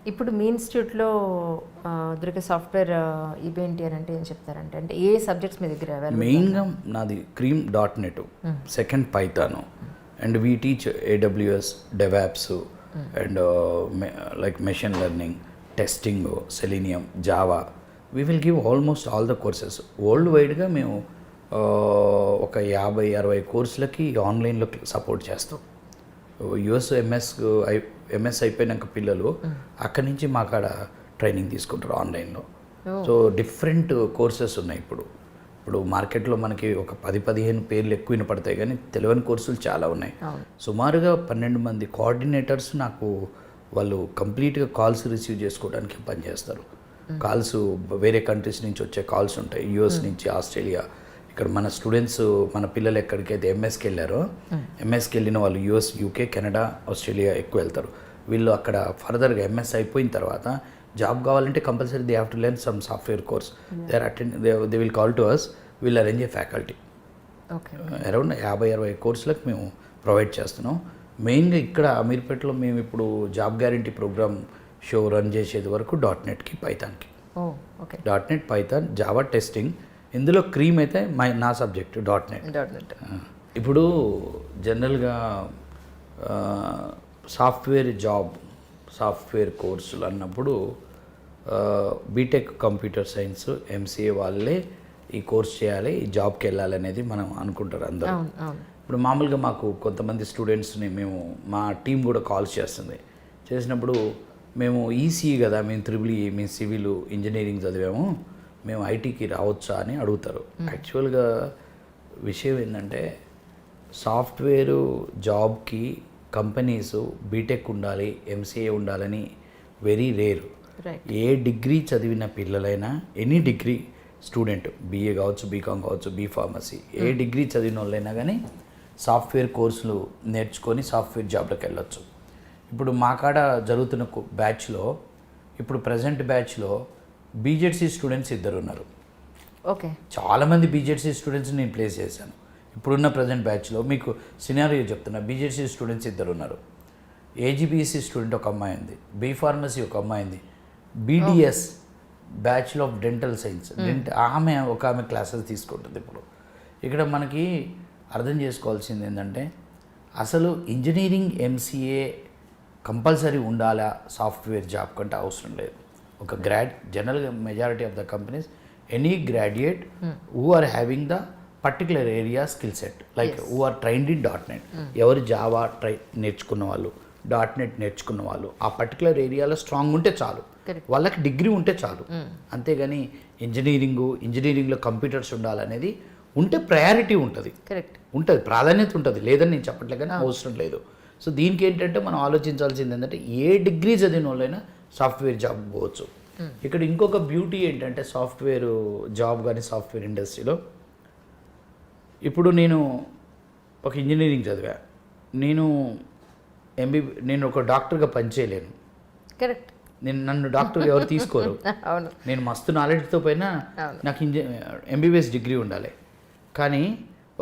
ఇప్పుడు మీ ఇన్స్టిట్యూట్లో దొరికే సాఫ్ట్వేర్ ఇవేంటి అని అంటే ఏం చెప్తారంటే అంటే ఏ సబ్జెక్ట్స్ మీ దగ్గర అవైలబుల్? మెయిన్గా నాది cream.net, second Python, and we teach AWS, DevApps, and like machine learning, testing, selenium, Java. We will give almost all the courses. World వైడ్గా మేము ఒక 50-60 కోర్సులకి ఆన్లైన్లో సపోర్ట్ చేస్తాం. యుఎస్ ఎంఎస్ అయిపోయినాక పిల్లలు అక్కడి నుంచి మా కాడ ట్రైనింగ్ తీసుకుంటారు ఆన్లైన్లో. సో డిఫరెంట్ కోర్సెస్ ఉన్నాయి. ఇప్పుడు మార్కెట్లో మనకి ఒక 10-15 పేర్లు ఎక్కువ వినపడతాయి, కానీ తెలియని కోర్సులు చాలా ఉన్నాయి. సుమారుగా 12 మంది కోఆర్డినేటర్స్ నాకు వాళ్ళు కంప్లీట్గా కాల్స్ రిసీవ్ చేసుకోవడానికి పనిచేస్తారు. కాల్స్ వేరే కంట్రీస్ నుంచి వచ్చే కాల్స్ ఉంటాయి, యుఎస్ నుంచి, ఆస్ట్రేలియా. ఇక్కడ మన స్టూడెంట్స్, మన పిల్లలు ఎక్కడికైతే ఎంఎస్కి వెళ్ళారో, ఎంఎస్కి వెళ్ళిన వాళ్ళు యుఎస్, యూకే, కెనడా, ఆస్ట్రేలియా ఎక్కువ వెళ్తారు. వీళ్ళు అక్కడ ఫర్దర్గా ఎంఎస్ అయిపోయిన తర్వాత జాబ్ కావాలంటే compulsory they have to learn some software course. They will call to us, will arrange a faculty. Around 50-60 కోర్సులకు మేము ప్రొవైడ్ చేస్తున్నాం. మెయిన్గా ఇక్కడ అమీర్పేటలో మేము ఇప్పుడు job guarantee program show run చేసేది వరకు .NETకి, పైథాన్కి. .NET, Python, Java, testing. ఇందులో క్రీమ్ అయితే నా సబ్జెక్టు .NET. ఇప్పుడు జనరల్గా సాఫ్ట్వేర్ కోర్సులు అన్నప్పుడు బీటెక్ కంప్యూటర్ సైన్స్, ఎంసీఏ వాళ్ళే ఈ కోర్స్ చేయాలి, ఈ జాబ్కి వెళ్ళాలి అనేది మనం అనుకుంటారు అందరూ. ఇప్పుడు మామూలుగా మాకు కొంతమంది స్టూడెంట్స్ని మా టీం కూడా కాల్స్ చేసినప్పుడు మేము ఈసీఈ కదా, మేము త్రిబుల్ ఈ, మేము సివిల్ ఇంజనీరింగ్ చదివాము, మేము ఐటీకి రావచ్చా అని అడుగుతారు. యాక్చువల్గా విషయం ఏంటంటే సాఫ్ట్వేరు జాబ్కి కంపెనీస్ బీటెక్ ఉండాలి, ఎంసీఏ ఉండాలని వెరీ రేర్. ఏ డిగ్రీ చదివిన పిల్లలైనా, ఎనీ డిగ్రీ స్టూడెంట్, బీఏ కావచ్చు, బీకామ్ కావచ్చు, ఫార్మసీ, ఏ డిగ్రీ చదివిన వాళ్ళైనా కానీ సాఫ్ట్వేర్ కోర్సులు నేర్చుకొని సాఫ్ట్వేర్ జాబ్లోకి వెళ్ళొచ్చు. ఇప్పుడు మా కాడ జరుగుతున్న బ్యాచ్లో, ఇప్పుడు ప్రజెంట్ బ్యాచ్లో బీజెడ్సీ స్టూడెంట్స్ 2 ఉన్నారు. చాలామంది బీజెడ్సీ స్టూడెంట్స్ నేను ప్లేస్ చేశాను. ఇప్పుడున్న ప్రజెంట్ బ్యాచ్లో మీకు సినారియో చెప్తున్నా. బీజెడ్సీ స్టూడెంట్స్ 2 ఉన్నారు. ఏజీబీసీ స్టూడెంట్ ఒక అమ్మాయి ఉంది, ఫార్మసీ ఒక అమ్మాయి ఉంది, BDS bachelor of dental science ఆమె క్లాసెస్ తీసుకుంటుంది. ఇప్పుడు ఇక్కడ మనకి అర్థం చేసుకోవాల్సింది ఏంటంటే అసలు ఇంజనీరింగ్, ఎంసీఏ కంపల్సరీ ఉండాలా సాఫ్ట్వేర్ జాబ్ కంటే అవసరం లేదు. ఒక జనరల్గా majority of the companies, any graduate who are having the particular area skill set, like who are trained in .NET. ఎవరు జావా నేర్చుకున్న వాళ్ళు, .NET నేర్చుకున్న వాళ్ళు ఆ పర్టికులర్ ఏరియాలో స్ట్రాంగ్ ఉంటే చాలు, వాళ్ళకి డిగ్రీ ఉంటే చాలు. అంతేగాని ఇంజనీరింగ్లో కంప్యూటర్స్ ఉండాలనేది ఉంటే ప్రయారిటీ ఉంటుంది, ప్రాధాన్యత ఉంటుంది, లేదని నేను చెప్పట్లే, కానీ అవసరం లేదు. సో దీనికి ఏంటంటే మనం ఆలోచించాల్సింది ఏంటంటే ఏ డిగ్రీ చదివిన వాళ్ళైనా సాఫ్ట్వేర్ జాబ్ పోవచ్చు. ఇక్కడ ఇంకొక బ్యూటీ ఏంటంటే సాఫ్ట్వేర్ జాబ్ కానీ సాఫ్ట్వేర్ ఇండస్ట్రీలో, ఇప్పుడు నేను ఒక ఇంజనీరింగ్ చదివా, నేను ఒక డాక్టర్గా పనిచేయలేను. కరెక్ట్. నన్ను డాక్టర్ ఎవరు తీసుకోరు. నేను మస్తు నాలెడ్జ్తో పోయినా నాకు ఎంబీబీఎస్ డిగ్రీ ఉండాలి. కానీ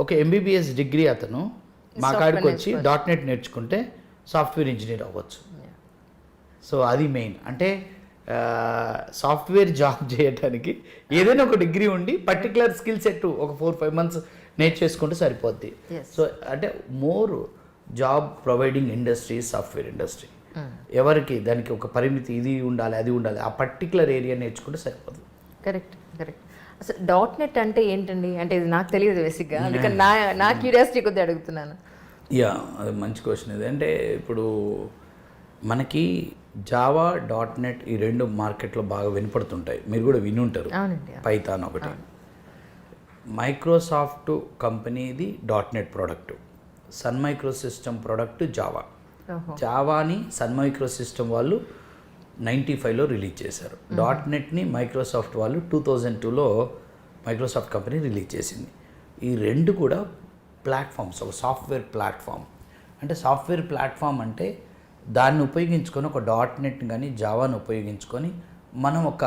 ఒక ఎంబీబీఎస్ డిగ్రీ అతను మా కాడికి వచ్చి .NET నేర్చుకుంటే సాఫ్ట్వేర్ ఇంజనీర్ అవ్వచ్చు. సో అది మెయిన్. అంటే సాఫ్ట్వేర్ జాబ్ చేయడానికి ఏదైనా ఒక డిగ్రీ ఉండి పర్టికులర్ స్కిల్ సెట్ ఒక 4-5 months నేర్చేసుకుంటే సరిపోద్ది. సో అంటే more job providing industry software industry. ఎవరికి దానికి ఒక పరిమితి, ఇది ఉండాలి, అది ఉండాలి, ఆ పర్టికులర్ ఏరియా నేర్చుకుంటే సరిపోతుంది. కరెక్ట్. అసలు .NET అంటే ఏంటండి? అంటే ఇది నాకు తెలియదు బేసిక్గా, అందుకని నా క్యూరియాసిటీ కొద్దిగా అడుగుతున్నాను. అది మంచి క్వశ్చన్. ఇది అంటే ఇప్పుడు మనకి జావా, .NET ఈ 2 మార్కెట్లో బాగా వినపడుతుంటాయి, మీరు కూడా విని ఉంటారు. పైథాన్ ఒకటి. మైక్రోసాఫ్ట్ కంపెనీది .NET product, Sun Micro System product జావాని సన్ మైక్రో సిస్టమ్ వాళ్ళు 95లో రిలీజ్ చేశారు. .NETని మైక్రోసాఫ్ట్ వాళ్ళు 2002లో మైక్రోసాఫ్ట్ కంపెనీ రిలీజ్ చేసింది. ఈ 2 కూడా ప్లాట్ఫామ్స్, ఒక సాఫ్ట్వేర్ ప్లాట్ఫామ్. అంటే సాఫ్ట్వేర్ ప్లాట్ఫామ్ అంటే దాన్ని ఉపయోగించుకొని ఒక .NET కానీ జావాని ఉపయోగించుకొని మనం ఒక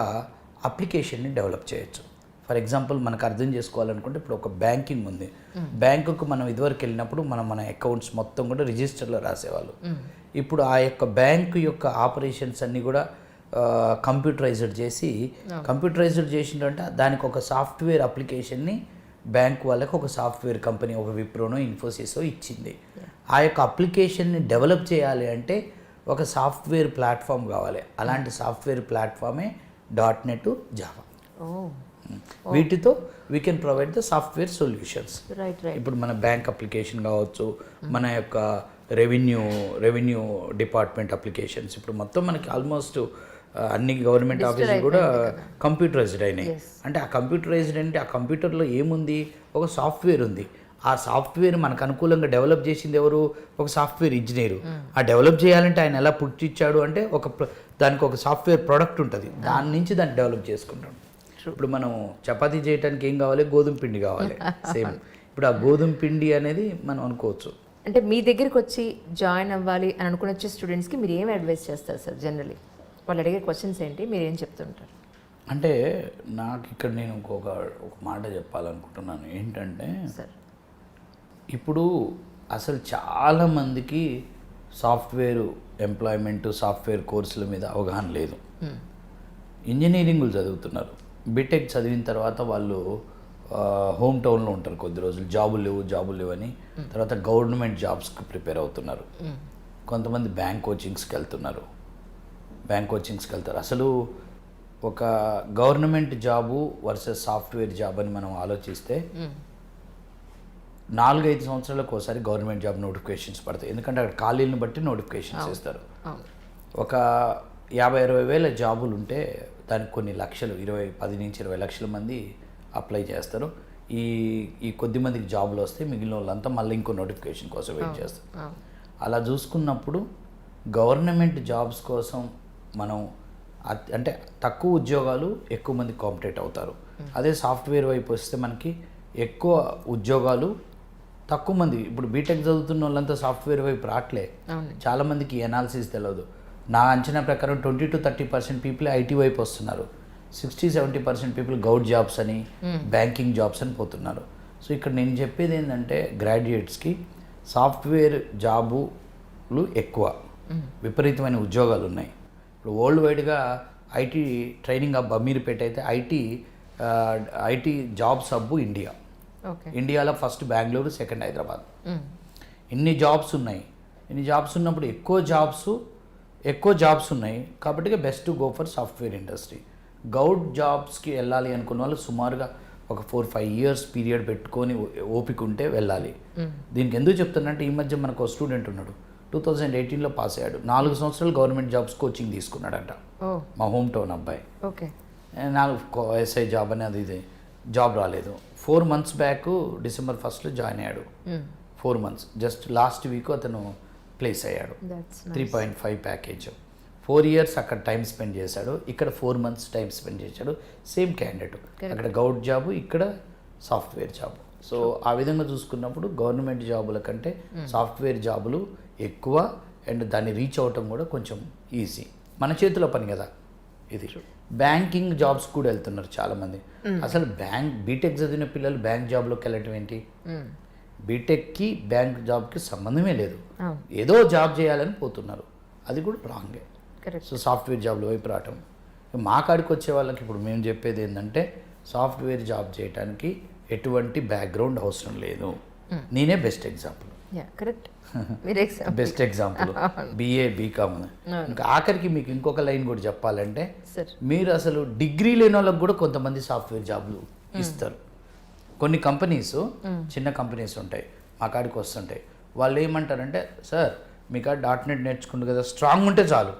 అప్లికేషన్ని డెవలప్ చేయొచ్చు. ఫర్ ఎగ్జాంపుల్ మనకు అర్థం చేసుకోవాలనుకుంటే ఇప్పుడు ఒక బ్యాంకింగ్ ఉంది. బ్యాంకుకు మనం ఇదివరకు వెళ్ళినప్పుడు మన అకౌంట్స్ మొత్తం కూడా రిజిస్టర్లో రాసేవాళ్ళు. ఇప్పుడు ఆ యొక్క బ్యాంకు యొక్క ఆపరేషన్స్ అన్నీ కూడా కంప్యూటరైజ్డ్ చేసి కంప్యూటరైజ్డ్ చేసిందంటే దానికి ఒక సాఫ్ట్వేర్ అప్లికేషన్ని బ్యాంక్ వాళ్ళకి ఒక సాఫ్ట్వేర్ కంపెనీ ఒక విప్రోనో ఇన్ఫోసిసో ఇచ్చింది. ఆ యొక్క అప్లికేషన్ని డెవలప్ చేయాలి అంటే ఒక సాఫ్ట్వేర్ ప్లాట్ఫామ్ కావాలి. అలాంటి సాఫ్ట్వేర్ ప్లాట్ఫామే .NET జావా. వీటితో we can provide the software solutions. ఇప్పుడు మన బ్యాంక్ అప్లికేషన్ కావచ్చు, మన యొక్క రెవెన్యూ డిపార్ట్మెంట్ అప్లికేషన్స్, ఇప్పుడు మొత్తం మనకి ఆల్మోస్ట్ అన్ని గవర్నమెంట్ ఆఫీసులు కూడా కంప్యూటరైజ్డ్ అయినాయి. అంటే ఆ కంప్యూటరైజ్డ్ అంటే ఆ కంప్యూటర్లో ఏముంది, ఒక సాఫ్ట్వేర్ ఉంది. ఆ సాఫ్ట్వేర్ మనకు అనుకూలంగా డెవలప్ చేసింది ఎవరు, ఒక సాఫ్ట్వేర్ ఇంజనీరు. ఆ డెవలప్ చేయాలంటే ఆయన ఎలా పుట్టించాడు అంటే దానికి ఒక సాఫ్ట్వేర్ ప్రోడక్ట్ ఉంటుంది, దాని నుంచి దాన్ని డెవలప్ చేసుకుంటాం. ఇప్పుడు మనం చపాతీ చేయడానికి ఏం కావాలి, గోధుమ పిండి కావాలి. సేమ్ ఇప్పుడు ఆ గోధుమ పిండి అనేది మనం అనుకోవచ్చు. అంటే మీ దగ్గరికి వచ్చి జాయిన్ అవ్వాలి అని అనుకుని వచ్చే స్టూడెంట్స్కి మీరు ఏం అడ్వైస్ చేస్తారు సార్? జనరలీ వాళ్ళు అడిగే క్వశ్చన్స్ ఏంటి, మీరు ఏం చెప్తుంటారు? అంటే నాకు ఇక్కడ నేను ఒక మాట చెప్పాలనుకుంటున్నాను ఏంటంటే, సార్ ఇప్పుడు అసలు చాలామందికి సాఫ్ట్వేర్ ఎంప్లాయ్మెంట్, సాఫ్ట్వేర్ కోర్సుల మీద అవగాహన లేదు. ఇంజనీరింగ్లు చదువుతున్నారు, బీటెక్ చదివిన తర్వాత వాళ్ళు హోమ్ టౌన్లో ఉంటారు కొద్ది రోజులు, జాబులు లేవు అని తర్వాత గవర్నమెంట్ జాబ్స్కి ప్రిపేర్ అవుతున్నారు. కొంతమంది బ్యాంక్ కోచింగ్స్కి వెళ్తారు. అసలు ఒక government job versus software job అని మనం ఆలోచిస్తే 4-5 సంవత్సరాలకు ఒకసారి గవర్నమెంట్ జాబ్ నోటిఫికేషన్స్ పడతాయి. ఎందుకంటే అక్కడ ఖాళీలను బట్టి నోటిఫికేషన్స్ ఇస్తారు. ఒక 50-60 వేల జాబులు ఉంటే దానికి కొన్ని లక్షలు, 10 నుంచి 20 లక్షల మంది అప్లై చేస్తారు. ఈ కొద్ది మందికి జాబులు వస్తే మిగిలిన వాళ్ళంతా మళ్ళీ ఇంకో నోటిఫికేషన్ కోసం వెయిట్ చేస్తారు. అలా చూసుకున్నప్పుడు గవర్నమెంట్ జాబ్స్ కోసం మనం అంటే తక్కువ ఉద్యోగాలు, ఎక్కువ మంది కాంపిటేట్ అవుతారు. అదే సాఫ్ట్వేర్ వైపు వస్తే మనకి ఎక్కువ ఉద్యోగాలు, తక్కువ మంది. ఇప్పుడు బీటెక్ చదువుతున్న వాళ్ళంతా సాఫ్ట్వేర్ వైపు రావట్లే. చాలామందికి ఎనాలిసిస్ తెలియదు. నా అంచనా ప్రకారం 20-30% పీపుల్ ఐటీ వైపు వస్తున్నారు, 60-70% పీపుల్ గవర్నమెంట్ జాబ్స్ అని, బ్యాంకింగ్ జాబ్స్ అని పోతున్నారు. సో ఇక్కడ నేను చెప్పేది ఏంటంటే గ్రాడ్యుయేట్స్కి సాఫ్ట్వేర్ జాబులు ఎక్కువ, విపరీతమైన ఉద్యోగాలు ఉన్నాయి. ఇప్పుడు వరల్డ్ వైడ్గా ఐటీ ట్రైనింగ్ హబ్ అమీర్పేట అయితే ఐటీ జాబ్స్ హబ్ ఇండియాలో ఫస్ట్ బెంగళూరు, సెకండ్ హైదరాబాద్. ఇన్ని జాబ్స్ ఉన్నప్పుడు ఎక్కువ జాబ్స్ ఉన్నాయి కాబట్టి best to go for software industry. Government జాబ్స్కి వెళ్ళాలి అనుకున్న వాళ్ళు సుమారుగా ఒక 4-5 ఇయర్స్ పీరియడ్ పెట్టుకొని ఓపిక ఉంటే వెళ్ళాలి. దీనికి ఎందుకు చెప్తానంటే, ఈ మధ్య మనకు ఒక స్టూడెంట్ ఉన్నాడు, 2018లో పాస్ అయ్యాడు, 4 సంవత్సరాలు గవర్నమెంట్ జాబ్స్ కోచింగ్ తీసుకున్నాడంట. మా హోమ్ టౌన్ అబ్బాయి. నాకు ఎస్ఐ జాబ్ అని అది జాబ్ రాలేదు. 4 months బ్యాక్ December 1 జాయిన్ అయ్యాడు. 4 months జస్ట్ లాస్ట్ వీక్ అతను ప్లేస్ అయ్యాడు. 3.5 ప్యాకేజ్. 4 years అక్కడ టైం స్పెండ్ చేశాడు, ఇక్కడ 4 months టైం స్పెండ్ చేశాడు. సేమ్ క్యాండిడేట్, అక్కడ గవర్నమెంట్ జాబ్, ఇక్కడ సాఫ్ట్వేర్ జాబ్. సో ఆ విధంగా చూసుకున్నప్పుడు గవర్నమెంట్ జాబుల కంటే సాఫ్ట్వేర్ జాబులు ఎక్కువ, అండ్ దాన్ని రీచ్ అవ్వటం కూడా కొంచెం ఈజీ. మన చేతిలో పని కదా ఇది. బ్యాంకింగ్ జాబ్స్ కూడా వెళ్తున్నారు చాలామంది. అసలు బీటెక్ చదివిన పిల్లలు బ్యాంక్ జాబ్లోకి వెళ్ళటం ఏంటి? బీటెక్కి బ్యాంక్ జాబ్కి సంబంధమే లేదు, ఏదో జాబ్ చేయాలని పోతున్నారు, అది కూడా రాంగే. సో సాఫ్ట్వేర్ జాబ్ల వైపు రావటం, మా కాడికి వచ్చే వాళ్ళకి ఇప్పుడు మేము చెప్పేది ఏంటంటే, సాఫ్ట్వేర్ జాబ్ చేయడానికి ఎటువంటి బ్యాక్గ్రౌండ్ అవసరం లేదు. నేనే best example, best example. BA BCom. ఇంకా ఆఖరికి మీకు ఇంకొక లైన్ కూడా చెప్పాలంటే, మీరు అసలు డిగ్రీ లేని వాళ్ళకి కూడా కొంతమంది సాఫ్ట్వేర్ జాబ్లు ఇస్తారు. కొన్ని కంపెనీస్, చిన్న కంపెనీస్ ఉంటాయి, మా కాడికి వస్తుంటాయి. వాళ్ళు ఏమంటారంటే, సార్ మీ కాడ .NET నేర్చుకుంటు కదా, స్ట్రాంగ్ ఉంటే చాలు,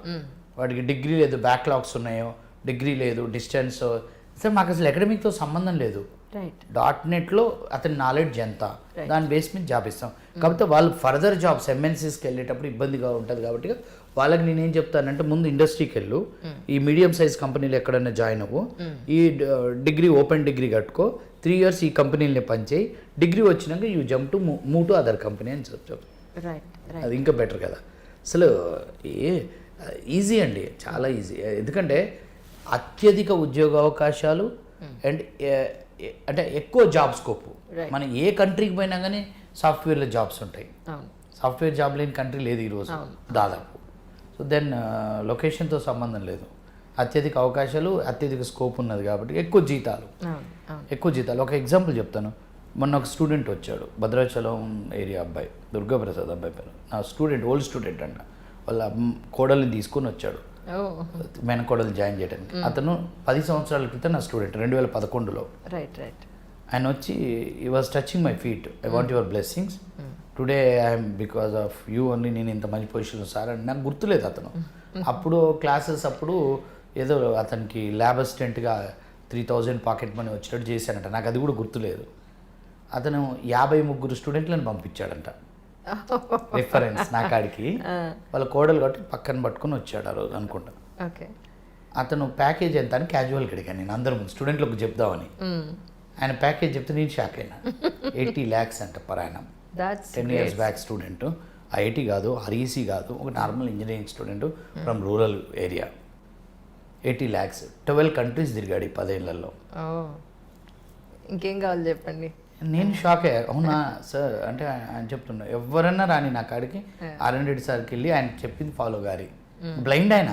వాడికి డిగ్రీ లేదు, బ్యాక్లాగ్స్ ఉన్నాయో, డిగ్రీ లేదు, డిస్టెన్స్. సార్ మాకు అసలు అకాడమిక్తో సంబంధం లేదు, .NETలో అతని నాలెడ్జ్ ఎంత, దాని బేస్ మీద జాబ్ ఇస్తాం. కాకపోతే వాళ్ళు ఫర్దర్ జాబ్స్ MNCస్కి వెళ్ళేటప్పుడు ఇబ్బందిగా ఉంటుంది కాబట్టి వాళ్ళకి నేనేం చెప్తానంటే, ముందు ఇండస్ట్రీకి వెళ్ళు, ఈ మీడియం సైజ్ కంపెనీలు ఎక్కడైనా జాయిన్ అవ్వు, ఈ డిగ్రీ ఓపెన్ డిగ్రీ కట్టుకో, 3 years ఈ కంపెనీలని పనిచేయి, డిగ్రీ వచ్చినాక you jump to move to other company అని చెప్తాం. అది ఇంకా బెటర్ కదా. అసలు ఈజీ అండి, చాలా ఈజీ. ఎందుకంటే అత్యధిక ఉద్యోగ అవకాశాలు అండ్ అంటే ఎక్కువ జాబ్ స్కోప్. మనం ఏ కంట్రీకి పోయినా కానీ సాఫ్ట్వేర్లో జాబ్స్ ఉంటాయి. సాఫ్ట్వేర్ జాబ్ లేని కంట్రీ లేదు ఈరోజు దాదాపు. సో దెన్ లొకేషన్తో సంబంధం లేదు. అత్యధిక అవకాశాలు, అత్యధిక స్కోప్ ఉన్నది కాబట్టి ఎక్కువ జీతాలు. ఒక ఎగ్జాంపుల్ చెప్తాను. మొన్న ఒక స్టూడెంట్ వచ్చాడు, భద్రాచలం ఏరియా అబ్బాయి, దుర్గాప్రసాద్ అబ్బాయి పేరు. నా స్టూడెంట్, ఓల్డ్ స్టూడెంట్ అంట. వాళ్ళ కోడల్ని తీసుకొని వచ్చాడు మేనకోడలు జాయిన్ చేయడానికి. అతను 10 సంవత్సరాల క్రితం నా స్టూడెంట్, 2011లో. ఆయన వచ్చి ఈ was touching my feet, I want your blessings today, I'm because of you only నేను ఇంత మంచి పొజిషన్ సార్ అని. నాకు గుర్తులేదు అతను అప్పుడు క్లాసెస్ అప్పుడు ఏదో అతనికి ల్యాబ్ అసిస్టెంట్గా 3000 పాకెట్ మనీ వచ్చేటట్టు చేశానంట. నాకు అది కూడా గుర్తులేదు. అతను 53 స్టూడెంట్లను పంపించాడంట రిఫరెన్స్ నా కాడికి. వాళ్ళ కోడలు కాబట్టి పక్కన పట్టుకొని వచ్చాడు ఆ రోజు అనుకుంటా. అతను ప్యాకేజ్ ఎంత అని క్యాజువల్గా అడిగాను నేను, అందరూ స్టూడెంట్లకు చెప్దామని. ఆయన ప్యాకేజ్ చెప్తే నేను షాక్ అయినా. 80 lakhs అంట per annum. 10 years back student. IIT కాదు, ఆర్ఈసీ కాదు, ఒక normal engineering student from rural area. 80 lakhs. 12 countries తిరిగాడు ఈ 10 ఏళ్లలో. ఇంకేం కావాలి చెప్పండి. నేను షాక్ అయ్యా. అవునా సార్ అంటే ఆయన చెప్తున్నా, ఎవరన్నా రాని నా కాడికి R&D సార్కి వెళ్ళి ఆయన చెప్పింది ఫాలో గారి. బ్లైండ్ ఆయన.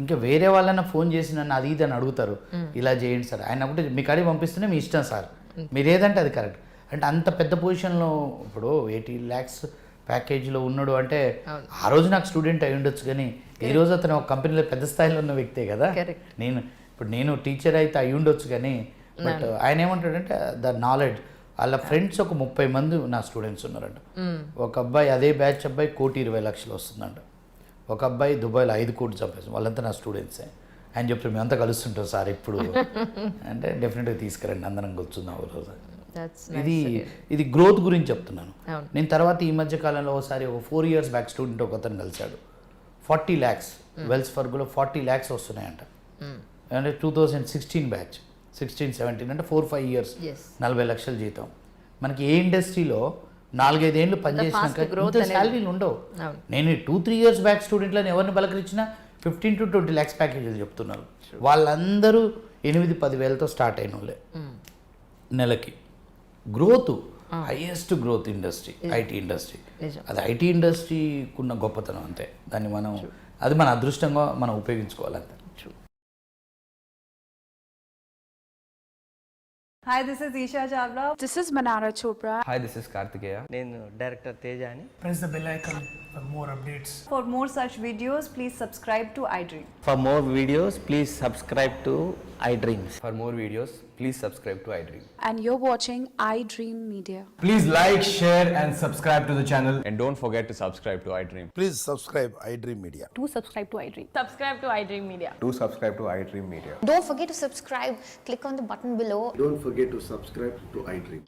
ఇంకా వేరే వాళ్ళన్నా ఫోన్ చేసి నన్ను అది ఇది అని అడుగుతారు, ఇలా చేయండి సార్. ఆయన ఒకటి మీ కాడికి పంపిస్తేనే మీ ఇష్టం సార్, మీరు ఏదంటే అది కరెక్ట్. అంటే అంత పెద్ద పొజిషన్లో ఇప్పుడు 80 lakhs ప్యాకేజీలో ఉన్నాడు అంటే ఆ రోజు నాకు స్టూడెంట్ అయి ఉండొచ్చు, కానీ ఈ రోజు అతను ఒక కంపెనీలో పెద్ద స్థాయిలో ఉన్న వ్యక్తే కదా. నేను టీచర్ అయితే అయి ఉండొచ్చు, కానీ బట్ ఆయన ఏమంటాడంటే ద నాలెడ్జ్. వాళ్ళ ఫ్రెండ్స్ ఒక 30 మంది నా స్టూడెంట్స్ ఉన్నారంట. ఒక అబ్బాయి అదే బ్యాచ్ అబ్బాయి 1,20,00,000 వస్తుందంట. ఒక అబ్బాయి దుబాయ్లో 5 కోట్లు సంపాదించారు. వాళ్ళంతా నా స్టూడెంట్సే. ఆయన చెప్తారు మేమంతా కలుస్తుంటాం సార్ ఇప్పుడు అంటే డెఫినెట్గా తీసుకురండి, అందరం కూర్చుందాం ఒక రోజు. ఇది గ్రోత్ గురించి చెప్తున్నాను నేను. తర్వాత ఈ మధ్య కాలంలో ఒకసారి ఒక 4 years బ్యాక్ స్టూడెంట్ ఒక అతను కలిశాడు. 40 lakhs వెల్స్ ఫర్గోలో 40 lakhs వస్తున్నాయంట. అంటే 2016 బ్యాచ్, 16-17 అంటే 4-5 years 40 లక్షల జీతం. మనకి ఏ ఇండస్ట్రీలో 4-5 ఏళ్ళు పనిచేసినాక ఇంత శాలరీలు ఉండవు. నేను 2-3 years బ్యాక్ స్టూడెంట్లను ఎవరిని పలకరించినా 15 to 20 lakhs ప్యాకేజీలు చెప్తున్నారు. వాళ్ళందరూ 8-10 వేలతో స్టార్ట్ అయిన వాళ్ళే నెలకి. Growth, highest growth industry IT industry. అది ఐటీ ఇండస్ట్రీకి ఉన్న గొప్పతనం అంతే. దాన్ని మనం అది మన అదృష్టంగా మనం ఉపయోగించుకోవాలంతే. Hi, this is Isha Chavla. This is Manara Chopra. Hi, this is Kartikeya. నేను డైరెక్టర్ తేజ అని. Press the bell icon for more updates. For more such videos, please subscribe to iDream. For more videos, please subscribe to iDreams. For more videos, please subscribe to iDream. And you're watching iDream Media. Please like, share and subscribe to the channel. And don't forget to subscribe to iDream. Please subscribe iDream Media. Do subscribe to iDream. Subscribe to iDream Media. Do subscribe to iDream Media. Don't forget to subscribe. Click on the button below. Don't forget to subscribe to iDream.